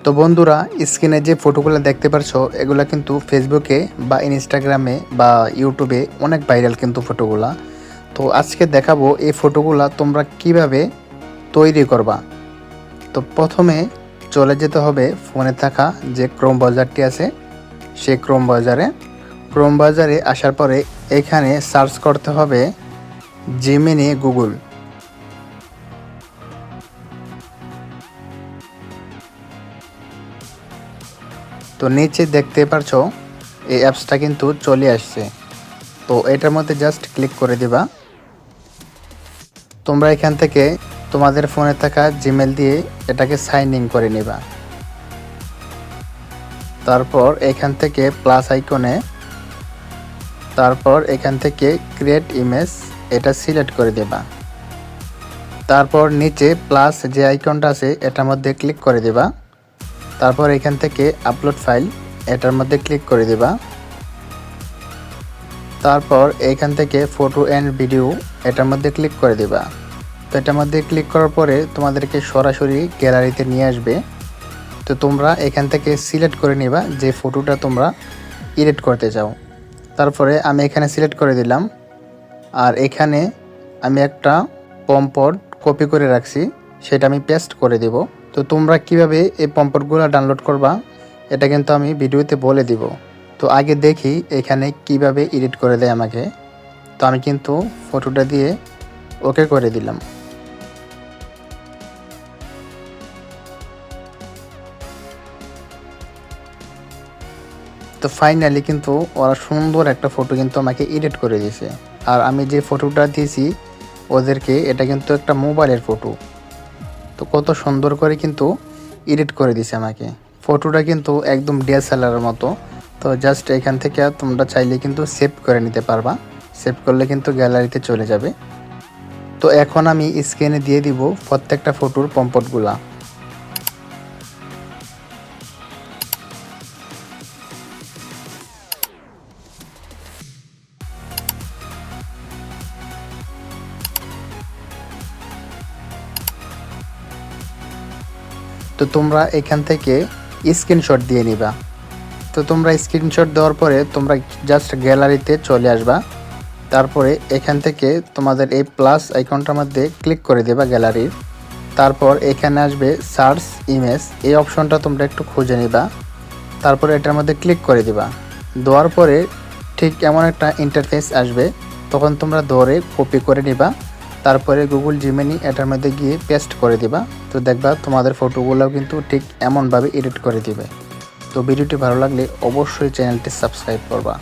তো বন্ধুরা, স্ক্রিনে যে ফটোগুলো দেখতে পারছো এগুলা কিন্তু ফেসবুকে বা ইনস্টাগ্রামে বা ইউটিউবে অনেক ভাইরাল কিন্তু ফটোগুলা। তো আজকে দেখাবো এই ফটোগুলা তোমরা কিভাবে তৈরি করবা। তো প্রথমে চলে যেতে হবে ফোনে থাকা যে ক্রোম ব্রাউজারটি আছে সেই ক্রোম ব্রাউজারে আসার পরে এখানে সার্চ করতে হবে জেমিনি গুগল। তো নিচে দেখতে পারছো এই অ্যাপসটা কিন্তু চলে আসছে। তো এটার মধ্যে জাস্ট ক্লিক করে দিবা। তোমরা এখান থেকে তোমাদের ফোনে থাকা জিমেল দিয়ে এটাকে সাইন ইন করে নিবা। তারপর এখান থেকে প্লাস আইকনে এখান থেকে ক্রিয়েট ইমেজ এটা সিলেক্ট করে দিবা। তারপর নিচে প্লাস যে আইকনটা আছে এটার মধ্যে ক্লিক করে দিবা। তারপর এখান থেকে আপলোড ফাইল এটার মধ্যে ক্লিক করে দিবা। তারপর এখান থেকে ফটো অ্যান্ড ভিডিও এটার মধ্যে ক্লিক করে দিবা। তো এটার মধ্যে ক্লিক করার পরে তোমাদেরকে সরাসরি গ্যালারিতে নিয়ে আসবে। তো তোমরা এখান থেকে সিলেক্ট করে নিবা যে ফটোটা তোমরা এডিট করতে চাও। তারপরে আমি এখানে সিলেক্ট করে দিলাম। আর এখানে আমি একটা পম্পট কপি করে রাখছি, সেটা আমি পেস্ট করে দিব। তো তোমরা কিভাবে এই পম্পটগুলো ডাউনলোড করবা এটা কিন্তু আমি ভিডিওতে বলে দিব। তো আগে দেখি এখানে কিভাবে এডিট করে দেয় আমাকে। তো আমি কিন্তু ফটোটা দিয়ে ওকে করে দিলাম। তো ফাইনালি কিন্তু ওরা সুন্দর একটা ফটো কিন্তু আমাকে এডিট করে দিয়েছে। আর আমি যে ফটোটা দিয়েছি ওদেরকে এটা কিন্তু একটা মোবাইলের ফটো। তো কত সুন্দর করে কিন্তু এডিট করে দিয়েছে আমাকে। ফটোটা কিন্তু একদম ডিএসএলআরের মতো। তো জাস্ট এখান থেকে তোমরা চাইলে কিন্তু সেভ করে নিতে পারবা। সেভ করলে কিন্তু গ্যালারিতে চলে যাবে। তো এখন আমি স্ক্রিনে দিয়ে দিব প্রত্যেকটা ফটোর পম্পটগুলা। তো তোমরা এখান থেকে স্ক্রিনশট দিয়ে নিবা। তো তোমরা স্ক্রিনশট দেওয়ার পরে তোমরা জাস্ট গ্যালারিতে চলে আসবা। তারপরে এখান থেকে তোমাদের এই প্লাস আইকনটার মধ্যে ক্লিক করে দেবা গ্যালারির। তারপর এখানে আসবে সার্চ ইমেজ, এই অপশনটা তোমরা একটু খুঁজে নিবা। তারপরে এটার মধ্যে ক্লিক করে দিবা। দেওয়ার পরে ঠিক এমন একটা ইন্টারফেস আসবে, তখন তোমরা ধরে কপি করে নিবা। তারপরে গুগল জিমেনি এটার মধ্যে গিয়ে পেস্ট করে দিবা। তো দেখবা তোমাদের ফটোগুলোও কিন্তু ঠিক এমনভাবে এডিট করে দিবে। তো ভিডিওটি ভালো লাগলে অবশ্যই চ্যানেলটি সাবস্ক্রাইব করবা।